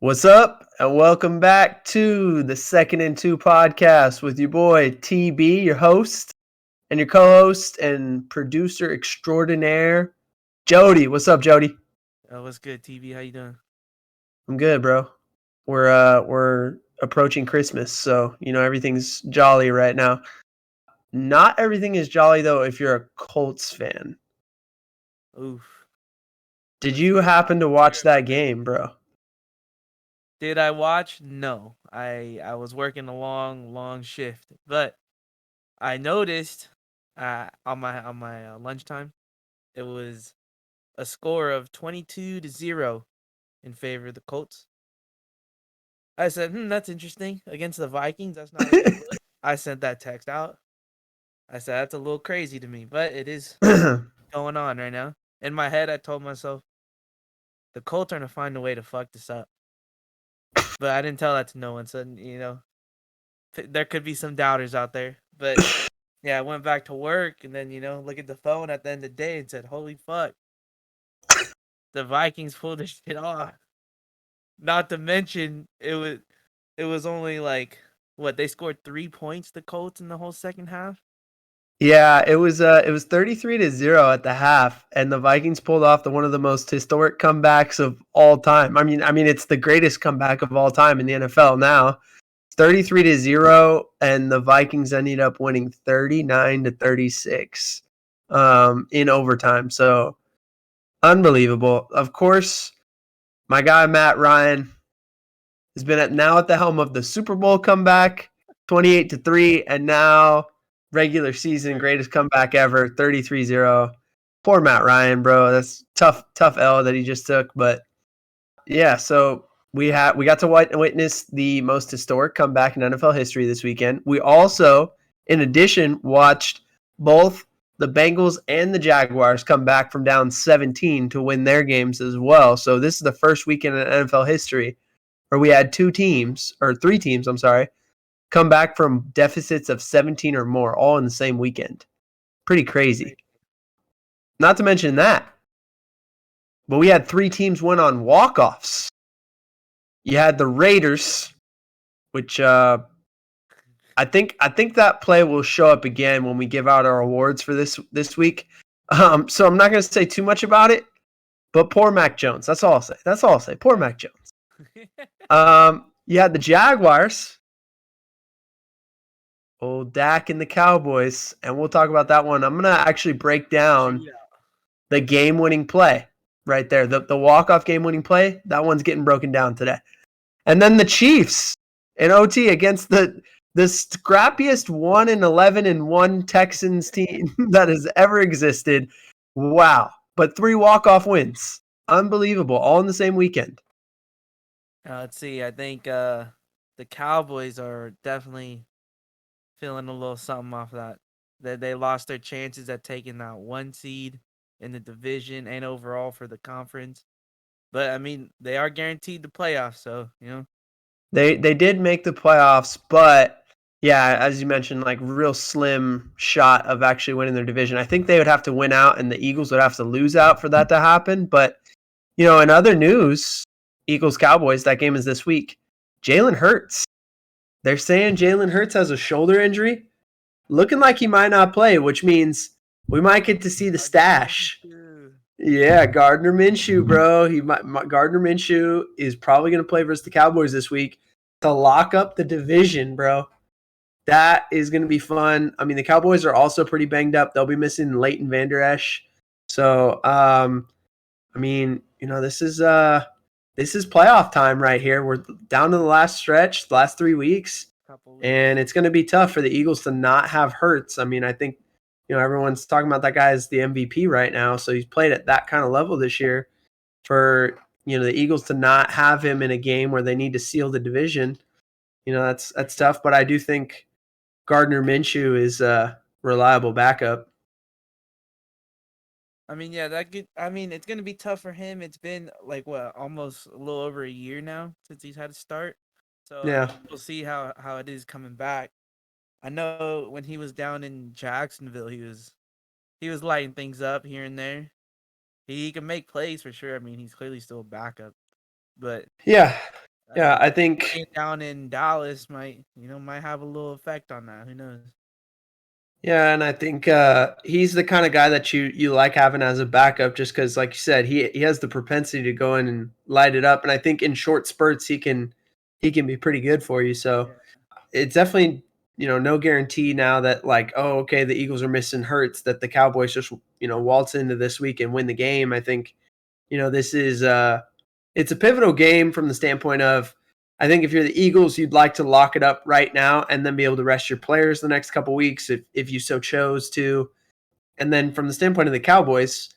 What's up? And welcome back to the Second and Two podcast with your boy TB, your host, and your co-host and producer extraordinaire, Jody. What's up, Jody? What's good, TV? How you doing? I'm good, bro. We're approaching Christmas, so everything's jolly right now. Not everything is jolly though if you're a Colts fan. Oof. Did Let's you hear it. happen to watch that game, bro? Did I watch? No. I was working a long shift, but I noticed on my lunchtime it was a score of 22-0 in favor of the Colts. I said, that's interesting. Against the Vikings, that's not a good look. I sent that text out. I said that's a little crazy to me, but it is going on right now. In my head, I told myself the Colts are gonna find a way to fuck this up. But I didn't tell that to no one, so there could be some doubters out there. But yeah, I went back to work and then look at the phone at the end of the day and said, "Holy fuck, the Vikings pulled this shit off." Not to mention it was only like what they scored 3 points the Colts in the whole second half. Yeah, it was 33-0 at the half, and the Vikings pulled off one of the most historic comebacks of all time. I mean, it's the greatest comeback of all time in the NFL now. 33-0, and the Vikings ended up winning 39-36 in overtime. So unbelievable. Of course, my guy Matt Ryan has been now at the helm of the Super Bowl comeback, 28-3, and now regular season greatest comeback ever, 33-0. Poor Matt Ryan, bro. That's tough L that he just took, but yeah, so we got to witness the most historic comeback in NFL history this weekend. We also, in addition, watched both the Bengals and the Jaguars come back from down 17 to win their games as well. So this is the first weekend in NFL history where we had three teams, I'm sorry, come back from deficits of 17 or more all in the same weekend. Pretty crazy. Not to mention that, but we had three teams win on walk-offs. You had the Raiders, which I think that play will show up again when we give out our awards for this week. So I'm not going to say too much about it, but poor Mac Jones. That's all I'll say. Poor Mac Jones. You had the Jaguars, old Dak and the Cowboys, and we'll talk about that one. I'm going to actually break down the game-winning play right there. The walk-off game-winning play, that one's getting broken down today. And then the Chiefs in OT against the scrappiest 1-11-1 Texans team that has ever existed. Wow. But 3 walk-off wins. Unbelievable. All in the same weekend. Let's see. I think the Cowboys are definitely feeling a little something off that. That they lost their chances at taking that one seed in the division and overall for the conference. But I mean, they are guaranteed the playoffs, so They did make the playoffs, but yeah, as you mentioned, like real slim shot of actually winning their division. I think they would have to win out and the Eagles would have to lose out for that to happen. But in other news, Eagles Cowboys, that game is this week. Jalen Hurts. They're saying Jalen Hurts has a shoulder injury. Looking like he might not play, which means we might get to see the stash. Yeah, Gardner Minshew, bro. Gardner Minshew is probably going to play versus the Cowboys this week to lock up the division, bro. That is going to be fun. I mean, the Cowboys are also pretty banged up. They'll be missing Leighton Vander Esch. So, I mean, this is playoff time right here. We're down to the last stretch, the last 3 weeks, and it's going to be tough for the Eagles to not have Hurts. I mean, I think everyone's talking about that guy as the MVP right now, so he's played at that kind of level this year. For the Eagles to not have him in a game where they need to seal the division, that's tough. But I do think Gardner Minshew is a reliable backup. I mean, yeah, it's gonna be tough for him. It's been like what, almost a little over a year now since he's had to start. So I Yeah. mean, we'll see how it is coming back. I know when he was down in Jacksonville, he was lighting things up here and there. He can make plays for sure. I mean, he's clearly still a backup, but Yeah. Yeah, I think Playing down in Dallas might have a little effect on that. Who knows? Yeah, and I think he's the kind of guy that you like having as a backup, just because, like you said, he has the propensity to go in and light it up, and I think in short spurts he can be pretty good for you. So Yeah. it's definitely no guarantee now that like, oh, okay, the Eagles are missing Hurts, that the Cowboys just waltz into this week and win the game. I think this is it's a pivotal game from the standpoint of, I think if you're the Eagles, you'd like to lock it up right now and then be able to rest your players the next couple weeks if you so chose to. And then from the standpoint of the Cowboys,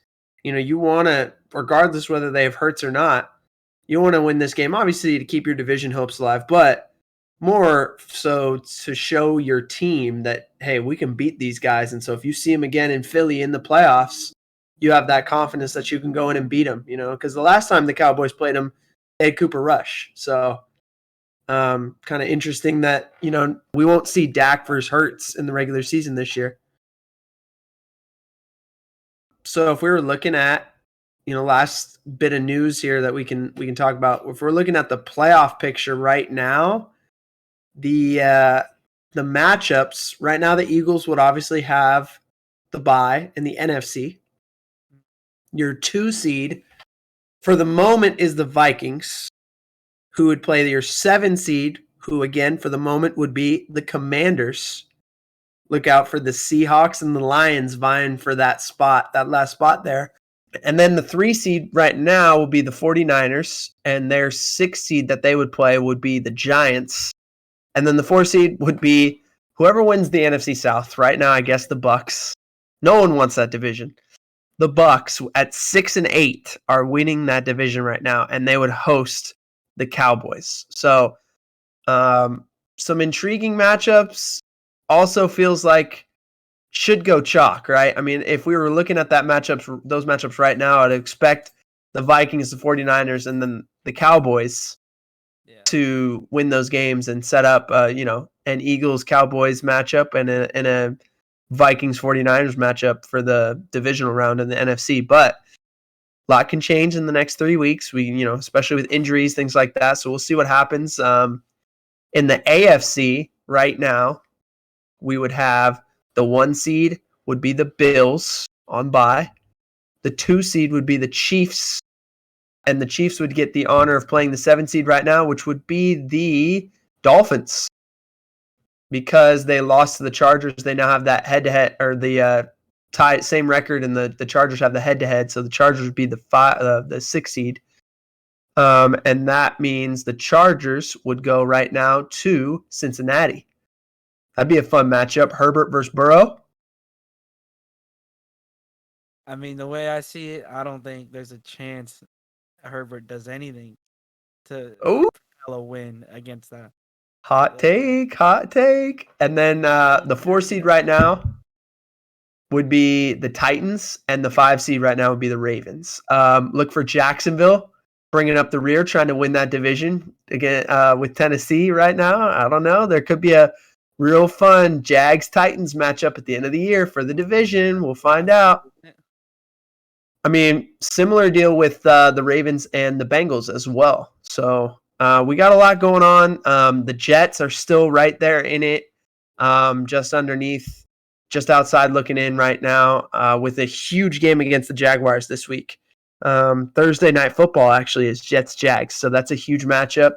you want to, regardless whether they have Hurts or not, you want to win this game, obviously, to keep your division hopes alive, but more so to show your team that, hey, we can beat these guys. And so if you see them again in Philly in the playoffs, you have that confidence that you can go in and beat them, because the last time the Cowboys played them, they had Cooper Rush. So kind of interesting that, we won't see Dak versus Hurts in the regular season this year. So if we were looking at, last bit of news here that we can talk about, if we're looking at the playoff picture right now, the matchups right now, the Eagles would obviously have the bye in the NFC. Your 2 seed for the moment is the Vikings, who would play your 7 seed, who again for the moment would be the Commanders. Look out for the Seahawks and the Lions vying for that last spot there. And then the 3 seed right now will be the 49ers, and their 6 seed that they would play would be the Giants. And then the 4 seed would be whoever wins the NFC South. Right now, I guess the Bucks. No one wants that division. The Bucks at 6 and 8 are winning that division right now, and they would host the Cowboys. So, some intriguing matchups. Also feels like should go chalk, right? I mean, if we were looking at those matchups right now, I'd expect the Vikings, the 49ers, and then the Cowboys to win those games and set up, an Eagles-Cowboys matchup and a Vikings-49ers matchup for the divisional round in the NFC. But a lot can change in the next 3 weeks. Especially with injuries, things like that. So we'll see what happens. In the AFC right now, we would have the 1 seed would be the Bills on bye. The 2 seed would be the Chiefs, and the Chiefs would get the honor of playing the 7 seed right now, which would be the Dolphins. Because they lost to the Chargers, they now have that head-to-head, or the same record, and the Chargers have the head-to-head, so the Chargers would be the 6 seed. And that means the Chargers would go right now to Cincinnati. That'd be a fun matchup. Herbert versus Burrow. I mean, the way I see it, I don't think there's a chance Herbert does anything to propel a win against that. Hot take. And then the 4 seed right now would be the Titans, and the 5 seed right now would be the Ravens. Look for Jacksonville bringing up the rear, trying to win that division again with Tennessee right now. I don't know. There could be a real fun Jags-Titans matchup at the end of the year for the division. We'll find out. I mean, similar deal with the Ravens and the Bengals as well. So we got a lot going on. The Jets are still right there in it, just underneath, just outside looking in right now with a huge game against the Jaguars this week. Thursday Night Football actually is Jets-Jags, so that's a huge matchup.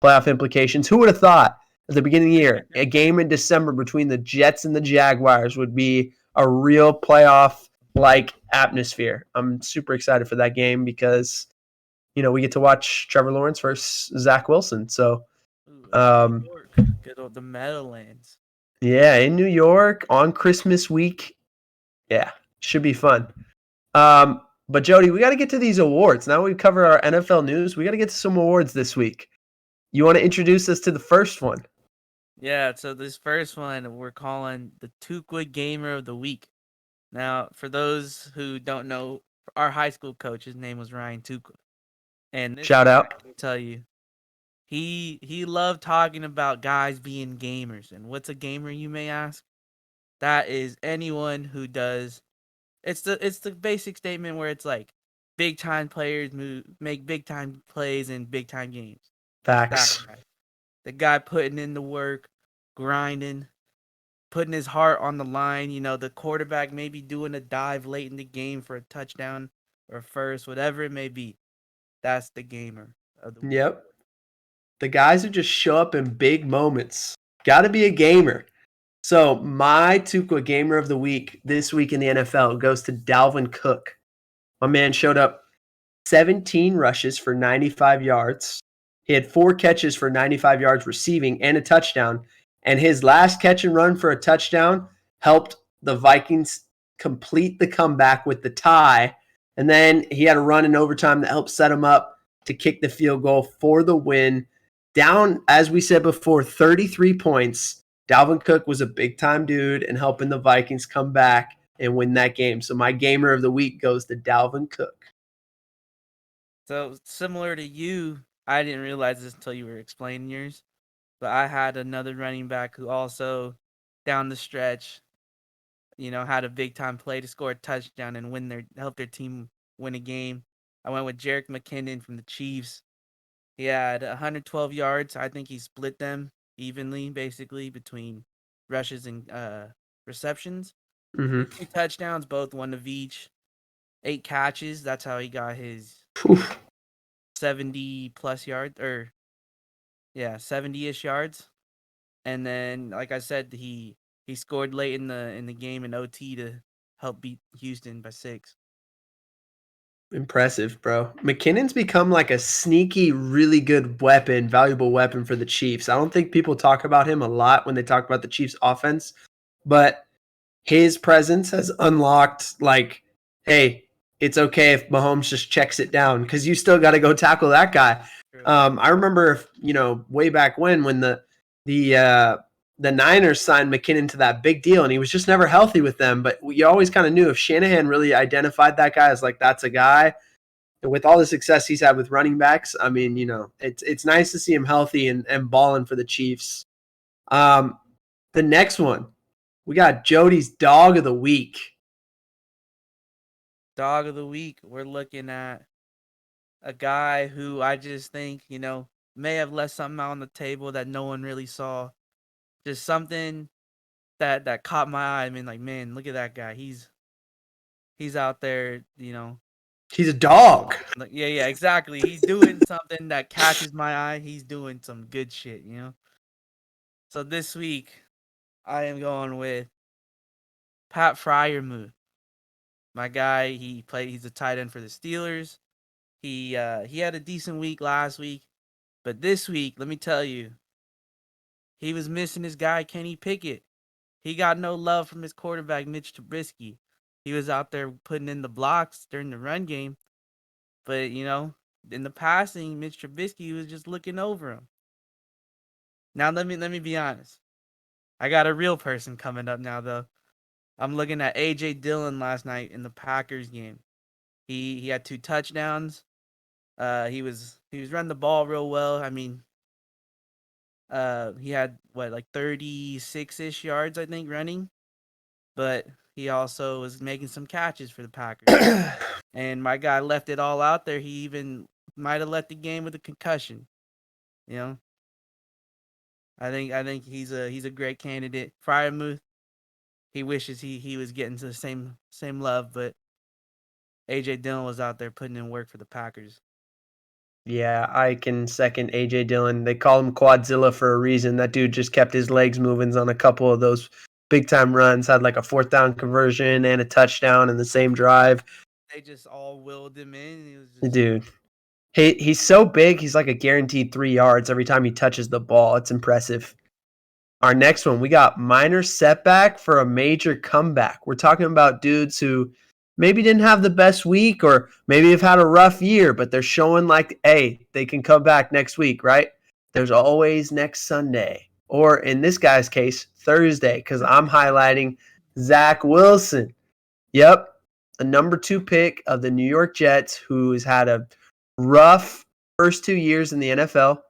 Playoff implications. Who would have thought at the beginning of the year, a game in December between the Jets and the Jaguars would be a real playoff-like atmosphere? I'm super excited for that game because, we get to watch Trevor Lawrence versus Zach Wilson. So, good old the Meadowlands. Yeah, in New York on Christmas week. Yeah, should be fun. But Jody, we got to get to these awards. Now we cover our NFL news. We got to get to some awards this week. You want to introduce us to the first one? Yeah, so this first one we're calling the Tookwood Gamer of the Week. Now, for those who don't know, our high school coach, his name was Ryan Tookwood. And this Shout out. I can tell you, he loved talking about guys being gamers. And what's a gamer, you may ask? That is anyone who does. It's the basic statement where it's like big time players make big time plays in big time games. That Facts. guy. The guy putting in the work, grinding, putting his heart on the line. You know, the quarterback maybe doing a dive late in the game for a touchdown or first, whatever it may be. That's the gamer of the week. Yep. The guys who just show up in big moments. Got to be a gamer. So my Tukwa gamer of the week this week in the NFL goes to Dalvin Cook. My man showed up 17 rushes for 95 yards. He had 4 catches for 95 yards receiving and a touchdown. And his last catch and run for a touchdown helped the Vikings complete the comeback with the tie. And then he had a run in overtime that helped set him up to kick the field goal for the win. Down, as we said before, 33 points. Dalvin Cook was a big-time dude and helping the Vikings come back and win that game. So my gamer of the week goes to Dalvin Cook. So similar to you, I didn't realize this until you were explaining yours, but I had another running back who also down the stretch, had a big time play to score a touchdown and help their team win a game. I went with Jerick McKinnon from the Chiefs. He had 112 yards. I think he split them evenly, basically, between rushes and receptions. Mm-hmm. 2 touchdowns, both one of each. 8 catches. That's how he got his 70 plus yards, 70-ish yards. And then, like I said, he scored late in the game in OT to help beat Houston by 6. Impressive, bro. McKinnon's become like a sneaky, really good weapon, valuable weapon for the Chiefs. I don't think people talk about him a lot when they talk about the Chiefs offense, but his presence has unlocked like, hey, it's okay if Mahomes just checks it down because you still got to go tackle that guy. I remember, way back when the Niners signed McKinnon to that big deal, and he was just never healthy with them. But you always kind of knew if Shanahan really identified that guy as like, that's a guy. And with all the success he's had with running backs, I mean, it's nice to see him healthy and balling for the Chiefs. The next one, we got Jody's dog of the week. Dog of the week, we're looking at a guy who I just think, may have left something out on the table that no one really saw. Just something that caught my eye. I mean, like, man, look at that guy. He's out there, He's a dog. Like, yeah, exactly. He's doing something that catches my eye. He's doing some good shit, So this week, I am going with Pat Freiermuth. My guy, he's a tight end for the Steelers. He had a decent week last week, but this week, let me tell you, he was missing his guy Kenny Pickett. He got no love from his quarterback Mitch Trubisky. He was out there putting in the blocks during the run game, but in the passing, Mitch Trubisky was just looking over him. Now let me be honest. I got a real person coming up now though. I'm looking at AJ Dillon last night in the Packers game. He had 2 touchdowns. He was running the ball real well. I mean, he had like 36-ish yards, I think, running. But he also was making some catches for the Packers. And my guy left it all out there. He even might have left the game with a concussion. I think he's a great candidate. Freiermuth, he wishes he was getting to the same love, but AJ Dillon was out there putting in work for the Packers. Yeah, I can second AJ Dillon. They call him Quadzilla for a reason. That dude just kept his legs moving on a couple of those big time runs, had like a 4th down conversion and a touchdown in the same drive. They just all willed him in. He was just... Dude, he's so big. He's like a guaranteed 3 yards every time he touches the ball. It's impressive. Our next one, we got minor setback for a major comeback. We're talking about dudes who maybe didn't have the best week or maybe have had a rough year, but they're showing like, hey, they can come back next week, right? There's always next Sunday. Or in this guy's case, Thursday, because I'm highlighting Zach Wilson. Yep, the number 2 pick of the New York Jets, who has had a rough first 2 years in the NFL.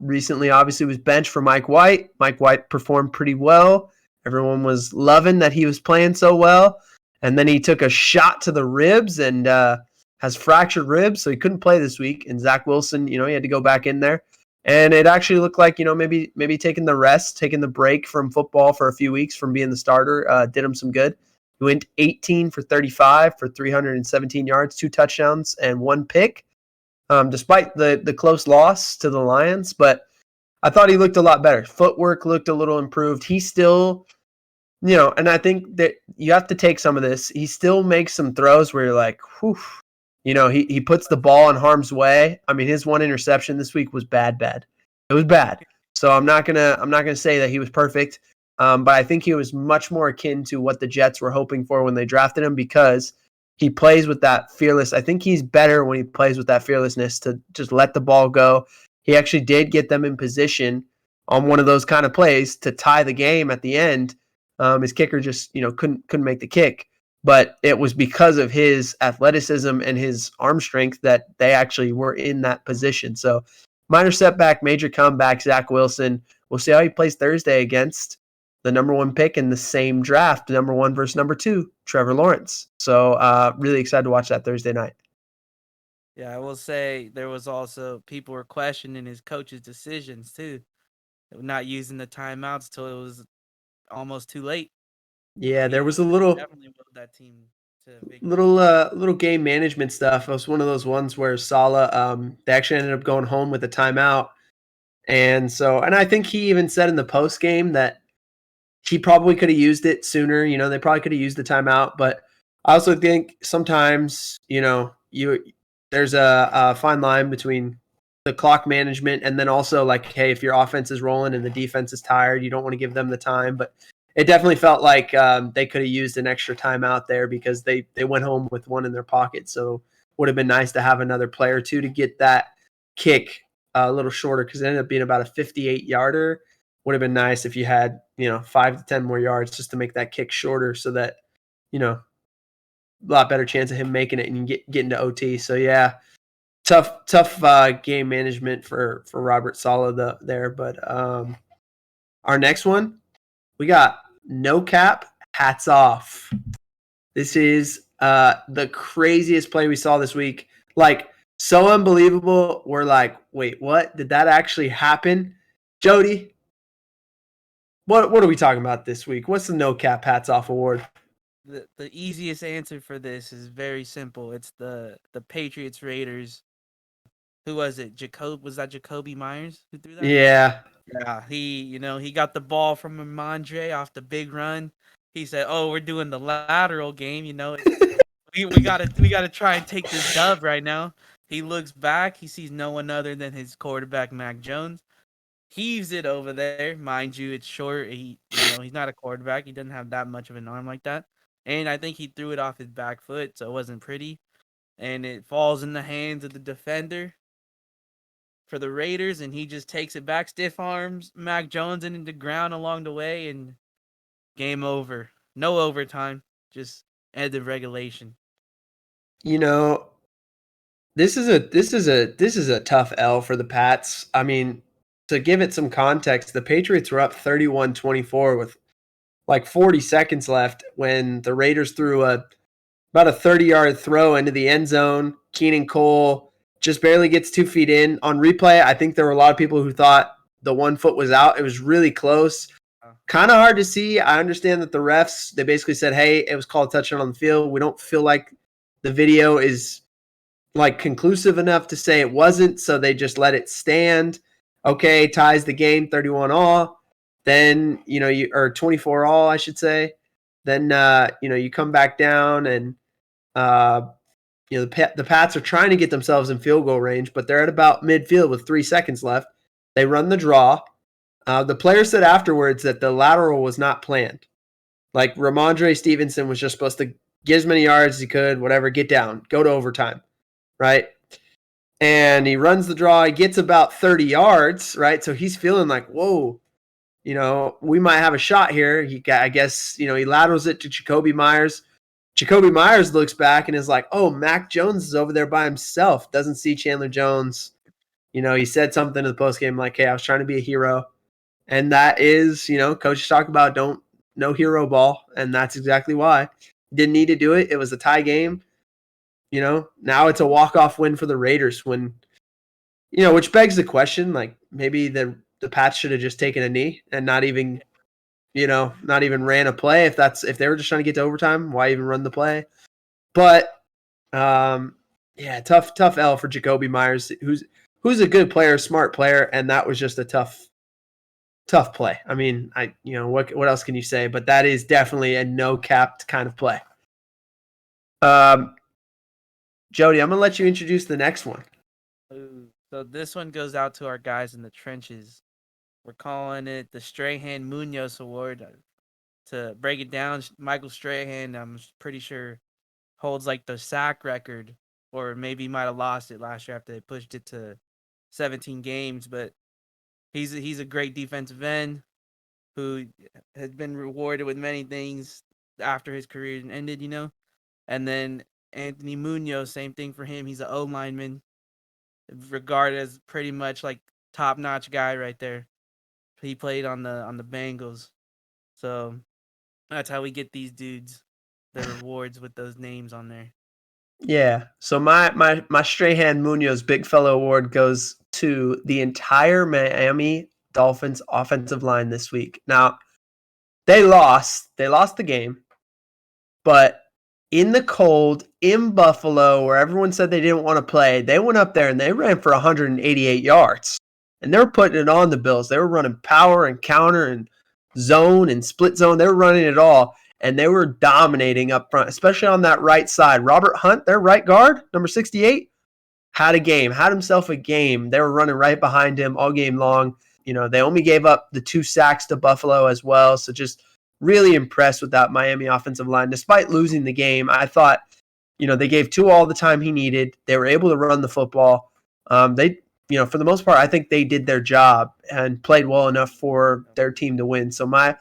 Recently, obviously, was benched for Mike White. Mike White performed pretty well. Everyone was loving that he was playing so well. And then he took a shot to the ribs and has fractured ribs, so he couldn't play this week. And Zach Wilson, he had to go back in there. And it actually looked like, maybe taking the break from football for a few weeks from being the starter did him some good. He went 18 for 35 for 317 yards, 2 touchdowns, and 1 pick, despite the close loss to the Lions. But I thought he looked a lot better. Footwork looked a little improved. He still, and I think that you have to take some of this. He still makes some throws where you're like, whew. He puts the ball in harm's way. I mean, his 1 interception this week was bad. It was bad. So I'm not gonna say that he was perfect, but I think he was much more akin to what the Jets were hoping for when they drafted him, because he plays with that fearless. I think he's better when he plays with that fearlessness to just let the ball go. He actually did get them in position on one of those kind of plays to tie the game at the end. His kicker just couldn't make the kick. But it was because of his athleticism and his arm strength that they actually were in that position. So minor setback, major comeback, Zach Wilson. We'll see how he plays Thursday against the number 1 pick in the same draft, number 1 versus number 2, Trevor Lawrence. So really excited to watch that Thursday night. Yeah, I will say there was also people were questioning his coach's decisions too, not using the timeouts till it was almost too late. Yeah, there was a Definitely willed that team to victory. little game management stuff. It was one of those ones where Saleh, they actually ended up going home with a timeout. And I think he even said in the post game that he probably could have used it sooner. They probably could have used the timeout, but I also think sometimes, there's a fine line between the clock management and then also like, hey, if your offense is rolling and the defense is tired, you don't want to give them the time. But it definitely felt like they could have used an extra timeout there because they went home with one in their pocket. So would have been nice to have another play or two to get that kick a little shorter, because it ended up being about a 58-yarder. Would have been nice if you had 5 to 10 more yards just to make that kick shorter, so that a lot better chance of him making it and get into OT. So yeah, tough game management for Robert Saleh there. But our next one, we got no cap, hats off. This is the craziest play we saw this week. Like, so unbelievable. We're like, wait, what? Did that actually happen? Jody, what are we talking about this week? What's the no cap, hats off award? The easiest answer for this is very simple. It's the Patriots Raiders. Who was it? Was that Jacoby Myers who threw that? Yeah. Yeah, he got the ball from Ramondre off the big run. He said, "Oh, we're doing the lateral game, we gotta try and take this dub right now." He looks back, he sees no one other than his quarterback Mac Jones. Heaves it over there, mind you, it's short. He's not a quarterback. He doesn't have that much of an arm like that, and I think he threw it off his back foot, so it wasn't pretty, and it falls in the hands of the defender for the Raiders, and he just takes it back, stiff arms Mac Jones into the ground along the way, and game over. No overtime, just end of regulation. This is a tough L for the Pats. I mean, to give it some context, the Patriots were up 31-24 with like 40 seconds left when the Raiders threw about a 30-yard throw into the end zone. Keenan Cole just barely gets 2 feet in. On replay, I think there were a lot of people who thought the 1 foot was out. It was really close. Kind of hard to see. I understand that the refs, they basically said, hey, it was called a touchdown on the field. We don't feel like the video is like conclusive enough to say it wasn't, so they just let it stand. Okay, ties the game 31 all. Then, or 24 all, I should say. Then, you come back down and, the Pats are trying to get themselves in field goal range, but they're at about midfield with 3 seconds left. They run the draw. The player said afterwards that the lateral was not planned. Like, Ramondre Stevenson was just supposed to get as many yards as he could, whatever, get down, go to overtime, right? And he runs the draw. He gets about 30 yards, right? So he's feeling like, whoa, we might have a shot here. I guess, he laterals it to Jacoby Myers. Jacoby Myers looks back and is like, oh, Mac Jones is over there by himself. Doesn't see Chandler Jones. He said something in the postgame like, hey, I was trying to be a hero. And that is, coaches talk about no hero ball. And that's exactly why. Didn't need to do it. It was a tie game. Now it's a walk-off win for the Raiders when, which begs the question, like, maybe the Pats should have just taken a knee and not even ran a play. If they were just trying to get to overtime, why even run the play? But yeah, tough L for Jakobi Meyers, who's a good player, smart player, and that was just a tough play. I mean, what else can you say? But that is definitely a no capped kind of play. Jody, I'm gonna let you introduce the next one. So this one goes out to our guys in the trenches. We're calling it the Strahan Munoz Award. To break it down, Michael Strahan, I'm pretty sure, holds like the sack record, or maybe might have lost it last year after they pushed it to 17 games. But he's a great defensive end who has been rewarded with many things after his career ended, And then Anthony Munoz, same thing for him. He's an O lineman, regarded as pretty much like top notch guy right there. He played on the Bengals, so that's how we get these dudes the rewards with those names on there. Yeah. So my Strahan Munoz Big Fellow Award goes to the entire Miami Dolphins offensive line this week. Now, they lost the game, but in the cold, in Buffalo, where everyone said they didn't want to play, they went up there and they ran for 188 yards. And they were putting it on the Bills. They were running power and counter and zone and split zone. They were running it all. And they were dominating up front, especially on that right side. Robert Hunt, their right guard, number 68, had himself a game. They were running right behind him all game long. They only gave up the 2 sacks to Buffalo as well. So just really impressed with that Miami offensive line. Despite losing the game, I thought, they gave Tua all the time he needed. They were able to run the football. They, for the most part, I think they did their job and played well enough for their team to win. So my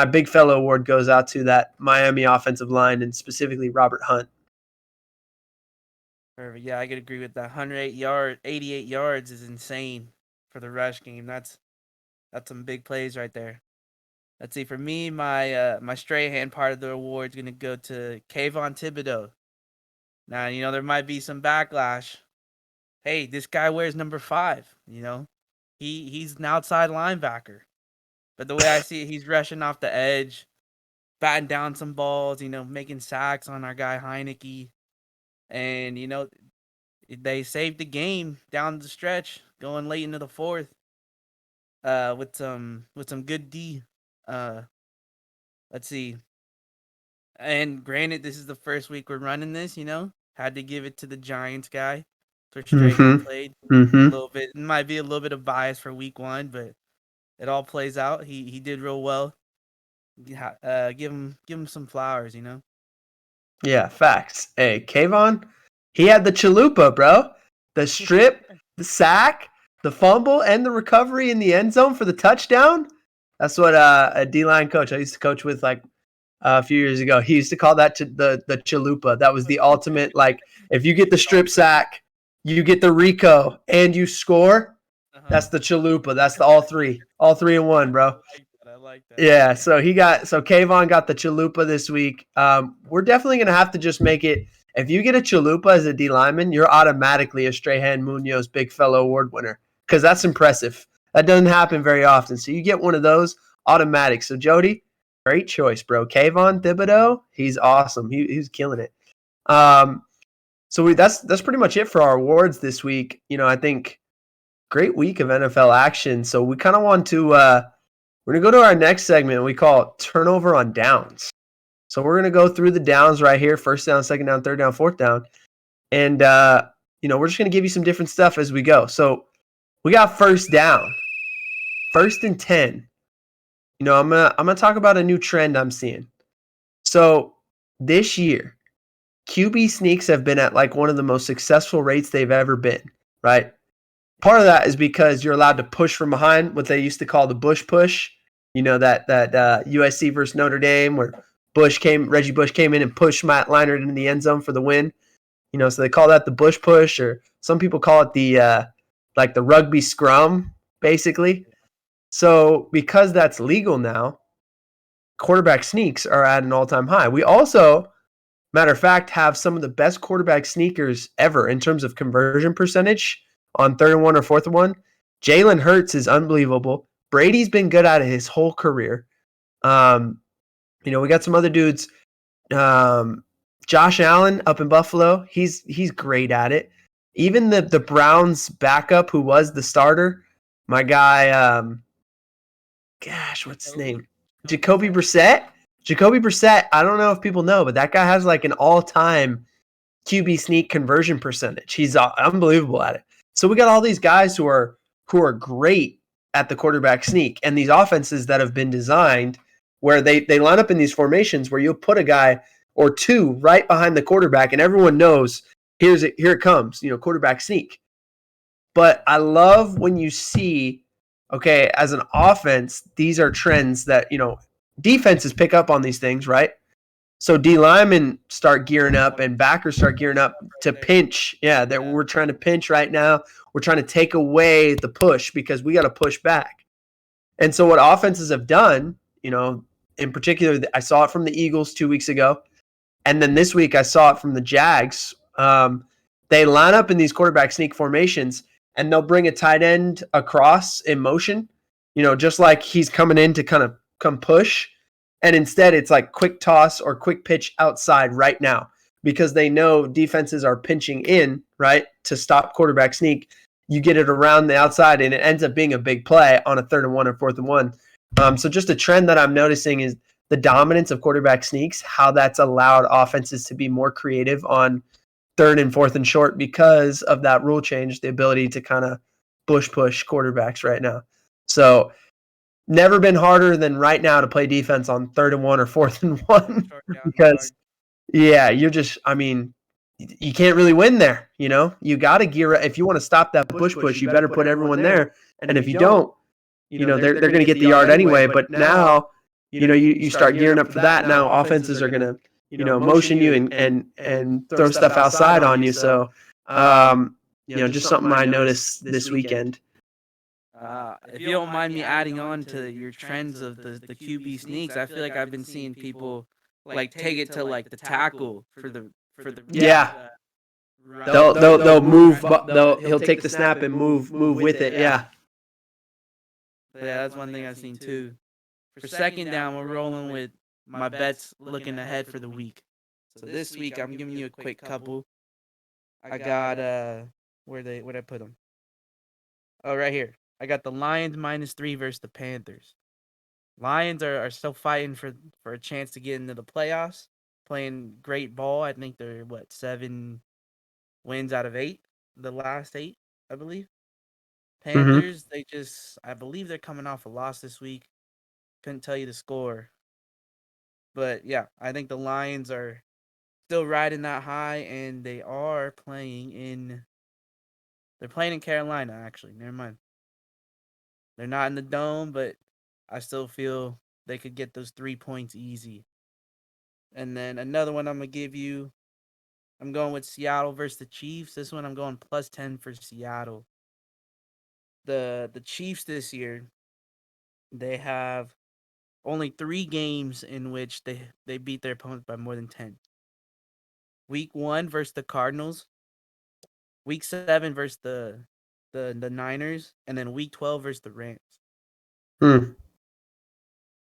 Big Fellow Award goes out to that Miami offensive line and specifically Robert Hunt. Perfect. Yeah, I could agree with that. 88 yards is insane for the rush game. That's some big plays right there. Let's see. For me, my Strahan part of the award is gonna go to Kayvon Thibodeaux. Now there might be some backlash. Hey, this guy wears number 5. He's an outside linebacker. But the way I see it, he's rushing off the edge, batting down some balls, making sacks on our guy Heineke. And, they saved the game down the stretch, going late into the 4th, with some good D. Let's see. And granted, this is the first week we're running this, had to give it to the Giants guy. For Strahan played a little bit. It might be a little bit of bias for week 1, but it all plays out. He did real well. Give him some flowers, Yeah, facts. Hey, Kayvon, he had the chalupa, bro. The strip, the sack, the fumble, and the recovery in the end zone for the touchdown. That's what a D-line coach I used to coach with like a few years ago. He used to call that the chalupa. That was the ultimate, like, if you get the strip sack, you get the Rico, and you score. That's the chalupa. That's the all three in one, bro. I like that. Yeah, so Kayvon got the chalupa this week. We're definitely gonna have to just make it. If you get a chalupa as a D lineman, you're automatically a Strahan Munoz Big Fellow Award winner because that's impressive. That doesn't happen very often. So you get one of those, automatic. So Jody, great choice, bro. Kayvon Thibodeaux, he's awesome. He's killing it. So that's pretty much it for our awards this week. I think great week of NFL action. So we kind of want to we're going to go to our next segment we call turnover on downs. So we're going to go through the downs right here, first down, second down, third down, fourth down. And we're just going to give you some different stuff as we go. So we got first down. 1st and 10. I'm going to talk about a new trend I'm seeing. So this year, QB sneaks have been at like one of the most successful rates they've ever been, right? Part of that is because you're allowed to push from behind, what they used to call the Bush push. That USC versus Notre Dame where Reggie Bush came in and pushed Matt Leinart into the end zone for the win. So they call that the Bush push, or some people call it the like the rugby scrum, basically. So because that's legal now, quarterback sneaks are at an all-time high. We also, matter of fact, have some of the best quarterback sneakers ever in terms of conversion percentage on 3rd and 1 or 4th and 1. Jalen Hurts is unbelievable. Brady's been good at it his whole career. We got some other dudes. Josh Allen up in Buffalo, he's great at it. Even the Browns backup, who was the starter, my guy, what's his name? Jacoby Brissett. Jacoby Brissett, I don't know if people know, but that guy has like an all-time QB sneak conversion percentage. He's unbelievable at it. So we got all these guys who are great at the quarterback sneak, and these offenses that have been designed where they line up in these formations where you'll put a guy or two right behind the quarterback, and everyone knows here it comes, quarterback sneak. But I love when you see, okay, as an offense, these are trends that, defenses pick up on these things, right? So D linemen start gearing up and backers start gearing up to pinch. Yeah, we're trying to pinch right now. We're trying to take away the push because we got to push back. And so what offenses have done, in particular, I saw it from the Eagles 2 weeks ago. And then this week I saw it from the Jags. They line up in these quarterback sneak formations and they'll bring a tight end across in motion, just like he's coming in to kind of come push. And instead it's like quick toss or quick pitch outside right now because they know defenses are pinching in, right, to stop quarterback sneak. You get it around the outside and it ends up being a big play on a 3rd and 1 or 4th and 1. So just a trend that I'm noticing is the dominance of quarterback sneaks, how that's allowed offenses to be more creative on 3rd and 4th and short because of that rule change, the ability to kind of push quarterbacks right now. So never been harder than right now to play defense on 3rd and 1 or 4th and 1 because, you can't really win there. You got to gear up. If you want to stop that push, you better put everyone there. And if you don't, they're going to get the yard anyway. But now, you start gearing up for that. Now offenses are going to, motion you and throw stuff outside on you. So, just something I noticed this weekend. If you don't mind me adding on to your trends of the QB sneaks, I feel like I've been seeing people like take it to like the tackle for the yeah. They'll move. He'll take the snap and move with it. Yeah. Yeah, that's one thing I've seen too. For 2nd down, we're rolling with my bets looking ahead for the week. So this week, I'm giving you a quick couple. I got where'd I put them? Oh, right here. I got the Lions -3 versus the Panthers. Lions are still fighting for a chance to get into the playoffs, playing great ball. I think they're 7 wins out of 8, the last 8, I believe. Panthers, I believe they're coming off a loss this week. Couldn't tell you the score. But yeah, I think the Lions are still riding that high, and they are playing in Carolina, actually. Never mind. They're not in the Dome, but I still feel they could get those 3 points easy. And then another one I'm going to give you, I'm going with Seattle versus the Chiefs. This one I'm going +10 for Seattle. The Chiefs this year, they have only 3 games in which they beat their opponents by more than 10. Week 1 versus the Cardinals, Week 7 versus the Niners, and then Week 12 versus the Rams.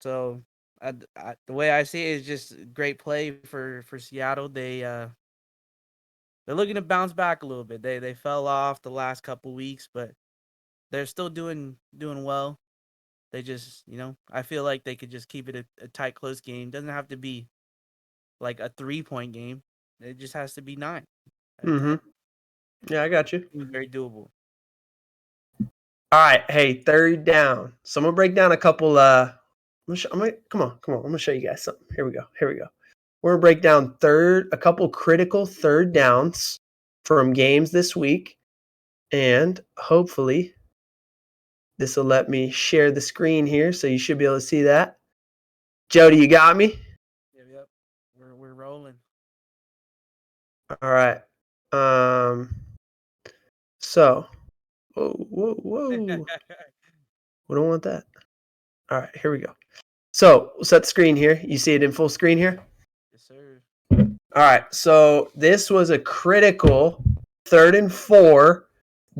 So the way I see it is just great play for Seattle. They're looking to bounce back a little bit. They fell off the last couple weeks, but they're still doing well. They just, I feel like they could just keep it a tight, close game. Doesn't have to be like a 3-point game. It just has to be 9. Yeah, I got you. Very doable. All right, hey, 3rd down. So I'm gonna break down a couple. Come on. I'm gonna show you guys something. Here we go. We're gonna break down a couple critical 3rd downs from games this week, and hopefully this will let me share the screen here, so you should be able to see that. Jody, you got me? Yep. We're rolling. All right. So, whoa. We don't want that. All right, here we go. So we'll set the screen here. You see it in full screen here? Yes, sir. All right, so this was a critical 3rd and 4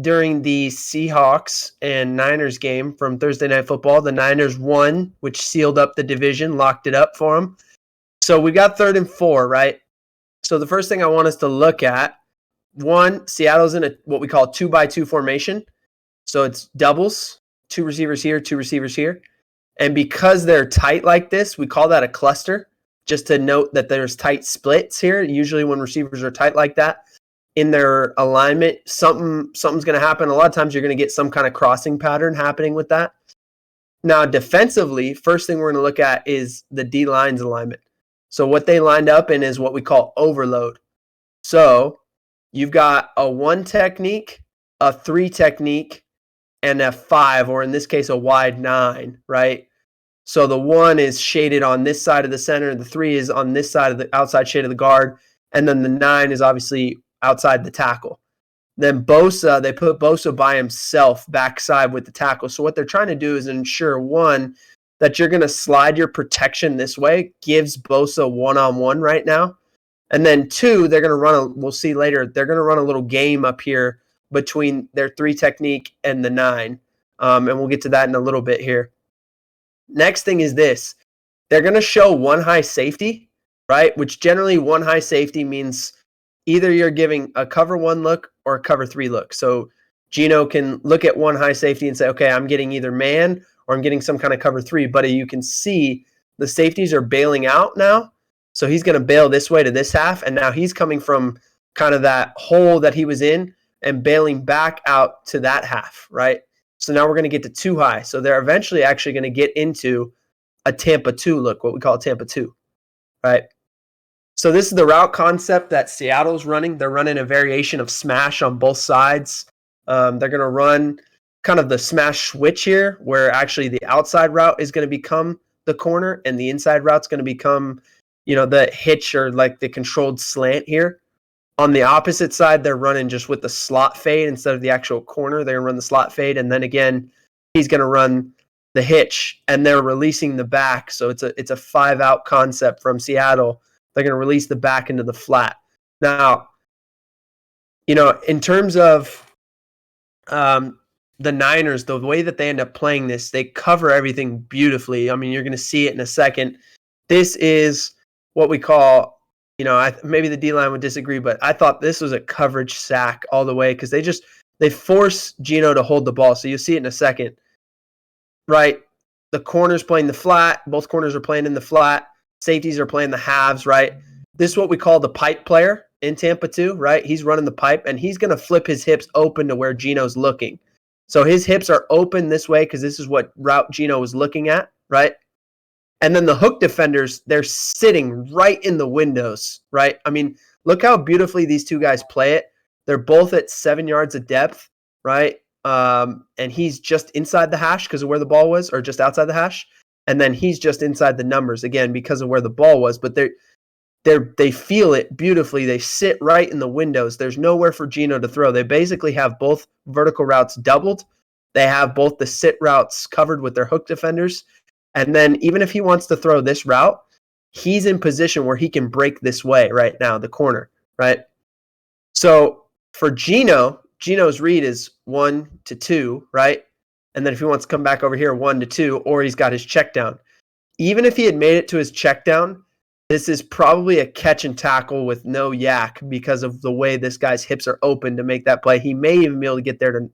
during the Seahawks and Niners game from Thursday Night Football. The Niners won, which sealed up the division, locked it up for them. So we got 3rd and 4, right? So the first thing I want us to look at, one, Seattle's in what we call 2-by-2 formation. So it's doubles, 2 receivers here, 2 receivers here. And because they're tight like this, we call that a cluster, just to note that there's tight splits here. Usually when receivers are tight like that in their alignment, something's going to happen. A lot of times you're going to get some kind of crossing pattern happening with that. Now, defensively, first thing we're going to look at is the D-line's alignment. So what they lined up in is what we call overload. So you've got a 1 technique, a 3 technique, and a 5, or in this case, a wide 9, right? So the 1 is shaded on this side of the center, the 3 is on this side of the outside shade of the guard, and then the 9 is obviously outside the tackle. Then Bosa, they put Bosa by himself backside with the tackle. So what they're trying to do is ensure, one, that you're going to slide your protection this way, gives Bosa one-on-one right now. And then 2, they're going to run we'll see later, they're going to run a little game up here between their 3 technique and the 9. And we'll get to that in a little bit here. Next thing is this. They're going to show 1 high safety, right? Which generally 1 high safety means either you're giving a cover 1 look or a cover 3 look. So Geno can look at 1 high safety and say, okay, I'm getting either man or I'm getting some kind of cover 3. But you can see the safeties are bailing out now. So he's going to bail this way to this half. And now he's coming from kind of that hole that he was in and bailing back out to that half, right? So now we're going to get to 2 high. So they're eventually actually going to get into a Tampa 2 look, what we call Tampa 2, right? So this is the route concept that Seattle's running. They're running a variation of smash on both sides. They're going to run kind of the smash switch here, where actually the outside route is going to become the corner and the inside route's going to become, the hitch or like the controlled slant here. On the opposite side, they're running just with the slot fade instead of the actual corner. They're going to run the slot fade, and then again, he's going to run the hitch, and they're releasing the back. So it's a 5-out concept from Seattle. They're going to release the back into the flat. Now, in terms of the Niners, the way that they end up playing this, they cover everything beautifully. I mean, you're going to see it in a second. This is what we call, maybe the D-line would disagree, but I thought this was a coverage sack all the way because they force Geno to hold the ball. So you'll see it in a second, right? The corner's playing the flat. Both corners are playing in the flat. Safeties are playing the halves, right? This is what we call the pipe player in Tampa 2, right? He's running the pipe, and he's going to flip his hips open to where Geno's looking. So his hips are open this way because this is what route Geno was looking at, right? And then the hook defenders, they're sitting right in the windows, right? I mean, look how beautifully these 2 guys play it. They're both at 7 yards of depth, right? And he's just inside the hash because of where the ball was, or just outside the hash. And then he's just inside the numbers, again, because of where the ball was. But they feel it beautifully. They sit right in the windows. There's nowhere for Geno to throw. They basically have both vertical routes doubled. They have both the sit routes covered with their hook defenders. And then even if he wants to throw this route, he's in position where he can break this way right now, the corner, right? So for Geno's read is 1 to 2, right? And then if he wants to come back over here, 1 to 2, or he's got his check down. Even if he had made it to his check down, this is probably a catch and tackle with no yak because of the way this guy's hips are open to make that play. He may even be able to get there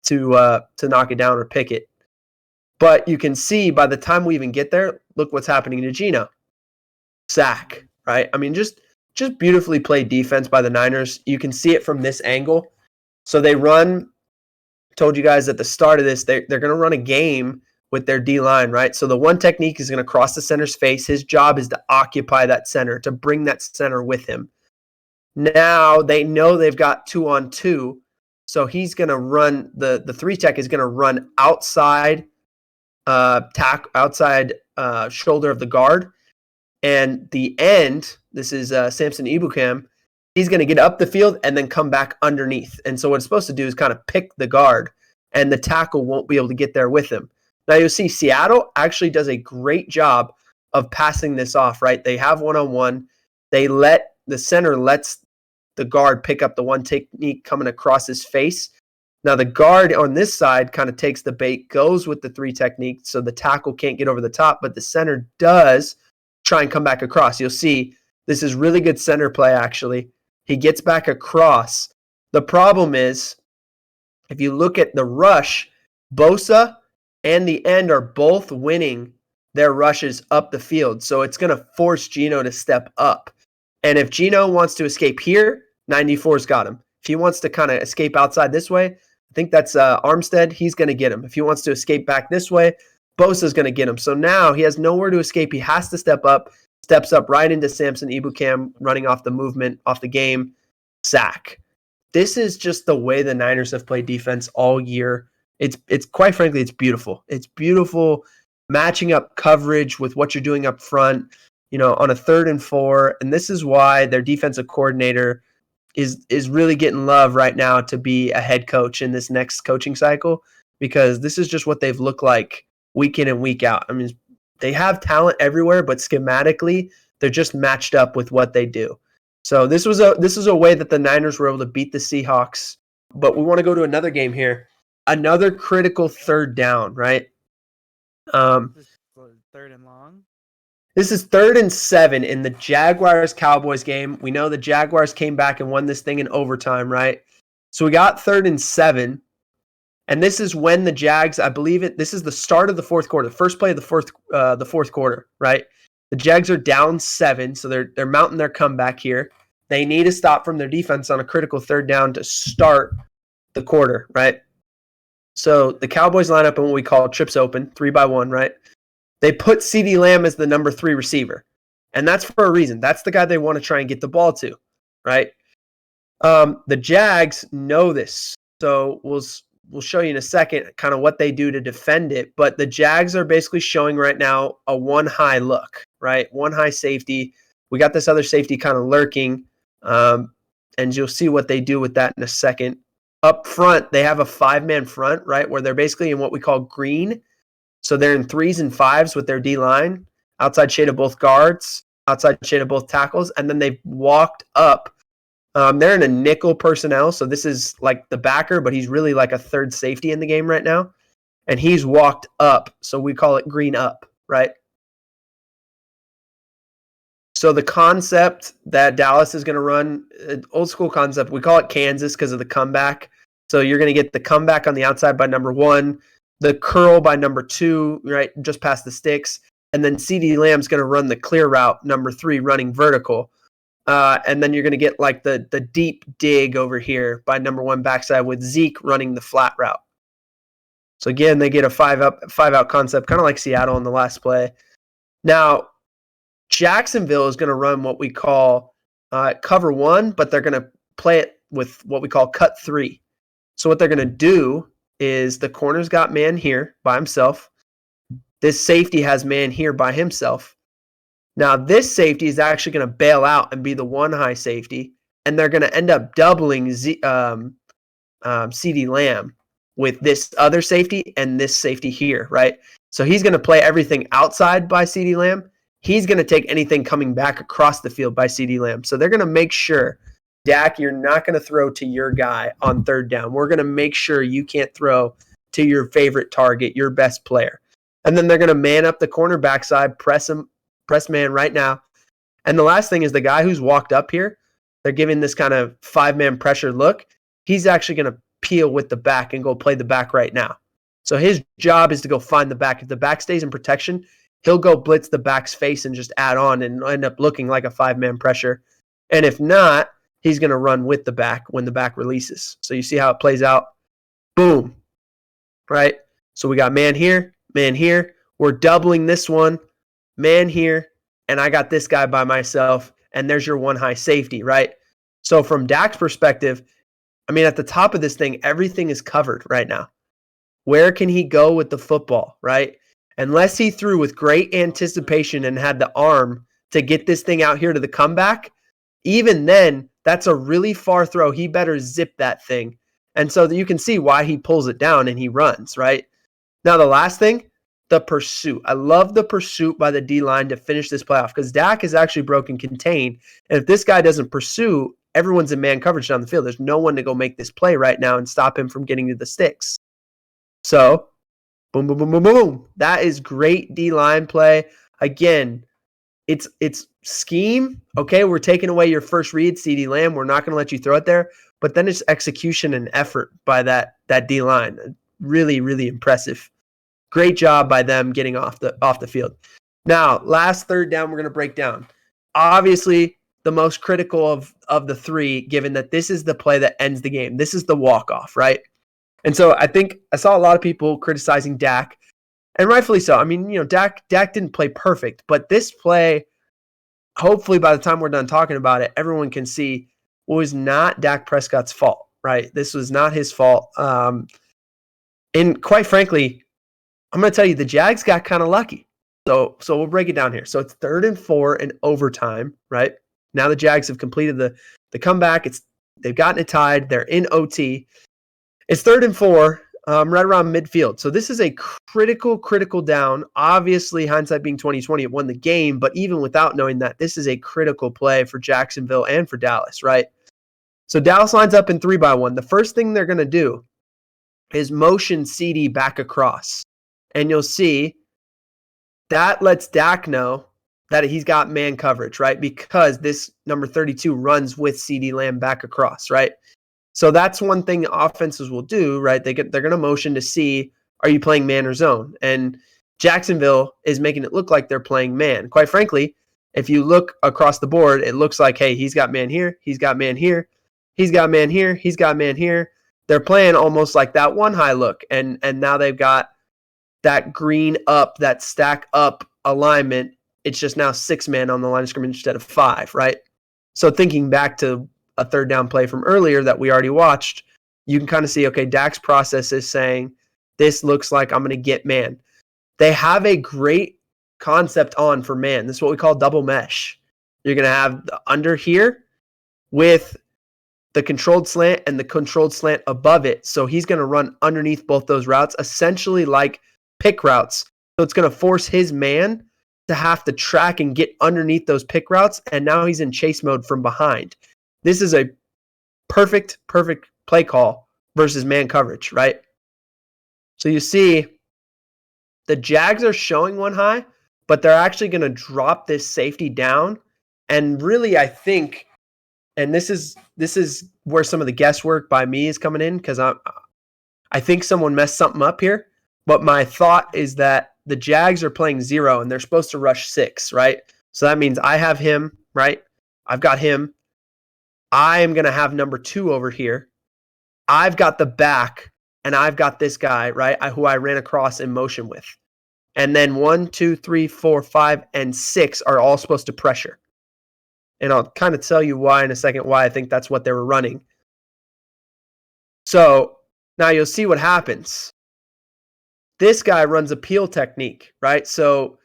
to knock it down or pick it. But you can see by the time we even get there, look what's happening to Geno. Sack, right? I mean, just beautifully played defense by the Niners. You can see it from this angle. So they run, told you guys at the start of this, they're going to run a game with their D-line, right? So the 1 technique is going to cross the center's face. His job is to occupy that center, to bring that center with him. Now they know they've got 2-on-2, so he's going to run, the 3 tech is going to run outside shoulder of the guard, and the end, this is Samson Ebukam, he's going to get up the field and then come back underneath. And so what it's supposed to do is kind of pick the guard, and the tackle won't be able to get there with him. Now you'll see Seattle actually does a great job of passing this off, right? They have 1-on-1. The center lets the guard pick up the 1 technique coming across his face. Now the guard on this side kind of takes the bait, goes with the 3 technique, so the tackle can't get over the top, but the center does try and come back across. You'll see this is really good center play, actually. He gets back across. The problem is, if you look at the rush, Bosa and the end are both winning their rushes up the field. So it's going to force Geno to step up. And if Geno wants to escape here, 94's got him. If he wants to kind of escape outside this way, I think that's Armstead, he's going to get him. If he wants to escape back this way, Bosa's going to get him. So now he has nowhere to escape. He has to step up, steps up right into Samson Ebukam, running off the movement, off the game, sack. This is just the way the Niners have played defense all year. It's quite frankly, it's beautiful. It's beautiful matching up coverage with what you're doing up front, on a 3rd and 4. And this is why their defensive coordinator is really getting love right now to be a head coach in this next coaching cycle, because this is just what they've looked like week in and week out. I mean, they have talent everywhere, but schematically, they're just matched up with what they do. So this is a way that the Niners were able to beat the Seahawks. But we want to go to another game here. Another critical 3rd down, right? This is 3rd and long. This is 3rd and 7 in the Jaguars-Cowboys game. We know the Jaguars came back and won this thing in overtime, right? So we got 3rd and 7. And this is when the Jags, I believe this is the start of the 4th quarter, the first play of the fourth quarter, right? The Jags are down 7, so they're mounting their comeback here. They need a stop from their defense on a critical 3rd down to start the quarter, right? So the Cowboys line up in what we call trips open, 3-by-1, right? They put CeeDee Lamb as the number 3 receiver. And that's for a reason. That's the guy they want to try and get the ball to, right? The Jags know this. So we'll show you in a second kind of what they do to defend it. But the Jags are basically showing right now a 1-high look, right? 1-high safety. We got this other safety kind of lurking. And you'll see what they do with that in a second. Up front, they have a 5-man front, right, where they're basically in what we call green. So they're in 3s and 5s with their D-line, outside shade of both guards, outside shade of both tackles, and then they've walked up. They're in a nickel personnel, so this is like the backer, but he's really like a 3rd safety in the game right now. And he's walked up, so we call it green up, right? So the concept that Dallas is going to run, old school concept, we call it Kansas because of the comeback. So you're going to get the comeback on the outside by number 1, the curl by number 2, right, just past the sticks, and then CeeDee Lamb's going to run the clear route, number 3, running vertical. And then you're going to get like the deep dig over here by number 1 backside with Zeke running the flat route. So again, they get a 5-out concept, kind of like Seattle in the last play. Now, Jacksonville is going to run what we call cover 1, but they're going to play it with what we call cut 3. So what they're going to do is the corner's got man here by himself. This safety has man here by himself. Now this safety is actually going to bail out and be the 1-high safety, and they're going to end up doubling CeeDee Lamb with this other safety and this safety here, right? So he's going to play everything outside by CeeDee Lamb. He's going to take anything coming back across the field by CeeDee Lamb. So they're going to make sure, Dak, you're not going to throw to your guy on 3rd down. We're going to make sure you can't throw to your favorite target, your best player. And then they're going to man up the cornerback side, press man right now. And the last thing is the guy who's walked up here, they're giving this kind of 5-man pressure look. He's actually going to peel with the back and go play the back right now. So his job is to go find the back. If the back stays in protection, he'll go blitz the back's face and just add on and end up looking like a 5-man pressure. And if not, he's going to run with the back when the back releases. So you see how it plays out? Boom. Right? So we got man here. We're doubling this one. Man here. And I got this guy by myself. And there's your 1-high safety, right? So from Dak's perspective, I mean, at the top of this thing, everything is covered right now. Where can he go with the football, right? Unless he threw with great anticipation and had the arm to get this thing out here to the comeback, even then, that's a really far throw. He better zip that thing. And so you can see why he pulls it down and he runs, right? Now, the last thing, the pursuit. I love the pursuit by the D-line to finish this playoff because Dak has actually broken contain. And if this guy doesn't pursue everyone's in man coverage down the field. There's no one to go make this play right now and stop him from getting to the sticks. So, boom, boom, boom, boom, boom. That is great D-line play. Again, it's scheme. Okay, we're taking away your first read, CeeDee Lamb. We're not going to let you throw it there. But then it's execution and effort by that D-line. Really, really impressive. Great job by them getting off the field. Now, last third down we're going to break down. Obviously, the most critical of the three, given that this is the play that ends the game. This is the walk-off, right? And so I think I saw a lot of people criticizing Dak, and rightfully so. I mean, Dak didn't play perfect, but this play, hopefully by the time we're done talking about it, everyone can see was not Dak Prescott's fault, right? This was not his fault. And quite frankly, I'm going to tell you, the Jags got kind of lucky. So we'll break it down here. So it's 3rd and 4 in overtime, right? Now the Jags have completed the comeback. They've gotten it tied. They're in OT. It's 3rd and 4, right around midfield. So this is a critical down. Obviously, hindsight being 2020, it won the game. But even without knowing that, this is a critical play for Jacksonville and for Dallas, right? So Dallas lines up in 3-by-1. The first thing they're going to do is motion CeeDee back across. And you'll see that lets Dak know that he's got man coverage, right? Because this number 32 runs with CeeDee Lamb back across, right? So that's one thing offenses will do, right? They're going to motion to see, are you playing man or zone? And Jacksonville is making it look like they're playing man. Quite frankly, if you look across the board, it looks like, hey, he's got man here, he's got man here, he's got man here, he's got man here. They're playing almost like that one high look. And now they've got that green up, that stack up alignment. It's just now 6 men on the line of scrimmage instead of 5, right? So thinking back to a 3rd down play from earlier that we already watched, you can kind of see, okay, Dak's process is saying, this looks like I'm going to get man. They have a great concept on for man. This is what we call double mesh. You're going to have the under here with the controlled slant and the controlled slant above it. So he's going to run underneath both those routes, essentially like pick routes. So it's going to force his man to have to track and get underneath those pick routes. And now he's in chase mode from behind. This is a perfect play call versus man coverage, right? So you see the Jags are showing one high, but they're actually going to drop this safety down. And really, I think, and this is where some of the guesswork by me is coming in, because I think someone messed something up here. But my thought is that the Jags are playing 0 and they're supposed to rush 6, right? So that means I have him, right? I've got him. I am going to have number 2 over here. I've got the back, and I've got this guy, right, who I ran across in motion with. And then 1, 2, 3, 4, 5, and 6 are all supposed to pressure. And I'll kind of tell you why in a second, why I think that's what they were running. So now you'll see what happens. This guy runs a peel technique, right? So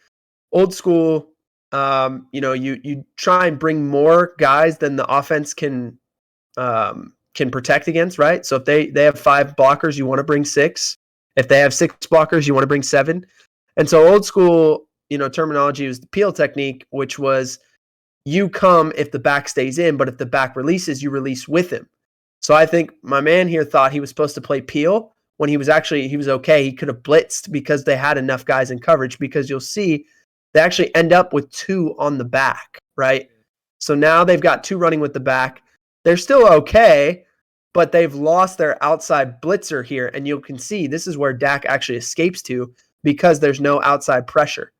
old school, you try and bring more guys than the offense can protect against, right? So if they have 5 blockers, you want to bring 6. If they have 6 blockers, you want to bring 7. And so old school, terminology was the peel technique, which was you come if the back stays in, but if the back releases, you release with him. So I think my man here thought he was supposed to play peel when he was okay. He could have blitzed because they had enough guys in coverage, because you'll see they actually end up with 2 on the back, right? So now they've got 2 running with the back. They're still okay, but they've lost their outside blitzer here. And you can see this is where Dak actually escapes to, because there's no outside pressure.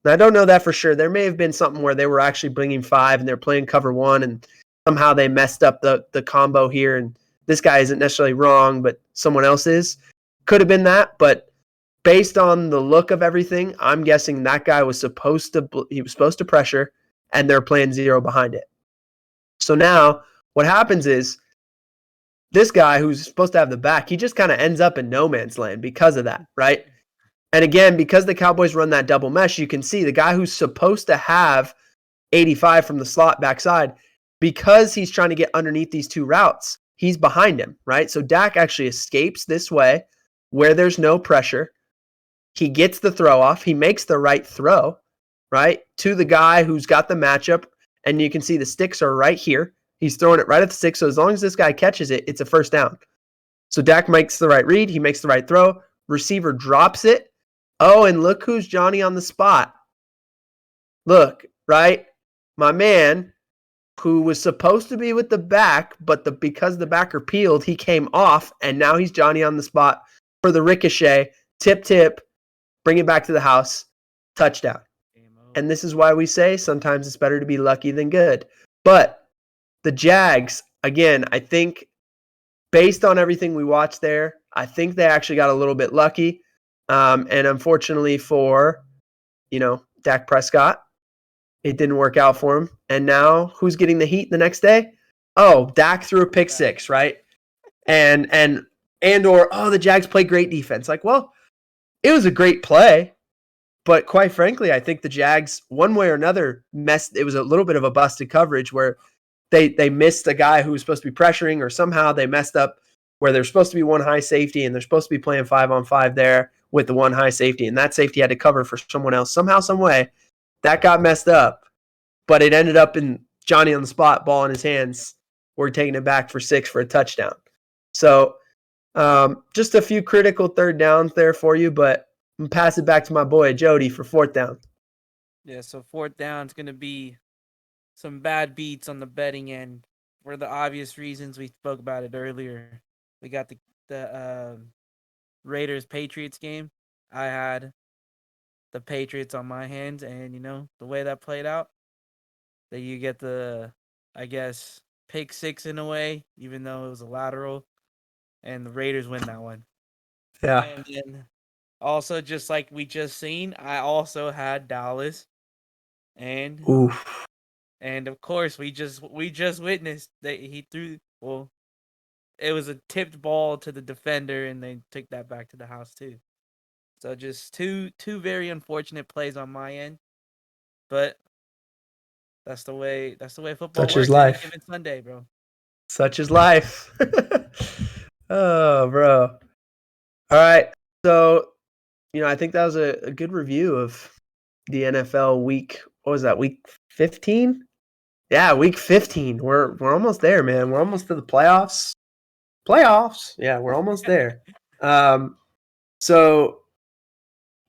Now, I don't know that for sure. There may have been something where they were actually bringing 5 and they're playing cover 1, and somehow they messed up the combo here. And this guy isn't necessarily wrong, but someone else is. Could have been that, but based on the look of everything, I'm guessing that guy was supposed to pressure, and they're playing 0 behind it. So now what happens is this guy who's supposed to have the back, he just kind of ends up in no man's land because of that, right? And again, because the Cowboys run that double mesh, you can see the guy who's supposed to have 85 from the slot backside, because he's trying to get underneath these 2 routes, he's behind him, right? So Dak actually escapes this way where there's no pressure. He gets the throw off. He makes the right throw, right, to the guy who's got the matchup. And you can see the sticks are right here. He's throwing it right at the 6. So as long as this guy catches it, it's a first down. So Dak makes the right read. He makes the right throw. Receiver drops it. Oh, and look who's Johnny on the spot. Look, right? My man, who was supposed to be with the back, but because the backer peeled, he came off, and now he's Johnny on the spot for the ricochet. Tip, bring it back to the house. Touchdown. And this is why we say sometimes it's better to be lucky than good. But the Jags, again, I think based on everything we watched there, I think they actually got a little bit lucky. And unfortunately for, Dak Prescott, it didn't work out for him. And now who's getting the heat the next day? Oh, Dak threw a pick six, right? And the Jags played great defense. Like, well, it was a great play. But quite frankly, I think the Jags, one way or another, it was a little bit of a busted coverage where they missed a guy who was supposed to be pressuring, or somehow they messed up where there's supposed to be one high safety and they're supposed to be playing 5-on-5 there with the one high safety, and that safety had to cover for someone else. Somehow, some way, that got messed up, but it ended up in Johnny on the spot, ball in his hands. We're taking it back for 6 for a touchdown. So just a few critical third downs there for you, but I'm going to pass it back to my boy Jody for 4th down. Yeah, so 4th down is going to be some bad beats on the betting end for the obvious reasons we spoke about it earlier. We got the Raiders-Patriots game. I had the Patriots on my hands, and, the way that played out, that you get the, I guess, pick 6 in a way, even though it was a lateral, and the Raiders win that one. Yeah. And then also, just like we just seen, I also had Dallas, and Oof. And of course, we just witnessed that he threw. Well, it was a tipped ball to the defender, and they took that back to the house too. So just two very unfortunate plays on my end, but that's the way football Such works. is life. Any given Sunday, bro. Such is life. Oh, bro. All right. So, I think that was a good review of the NFL week. What was that? Week 15? Yeah, week 15. We're almost there, man. We're almost to the playoffs. Yeah, we're almost there. So,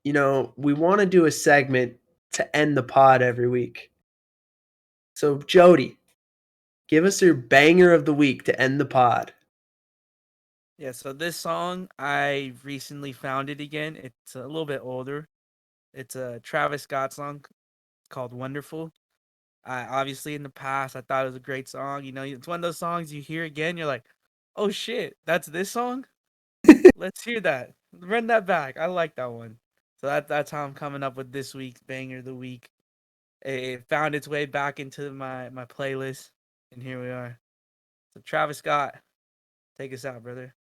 we want to do a segment to end the pod every week. So, Jody, give us your banger of the week to end the pod. Yeah, so this song, I recently found it again. It's a little bit older. It's a Travis Scott song called Wonderful. Obviously, in the past, I thought it was a great song. It's one of those songs you hear again, you're like, oh shit, that's this song? Let's hear that. Run that back. I like that one. So that's how I'm coming up with this week's banger of the week. It found its way back into my playlist, and here we are. So Travis Scott, take us out, brother.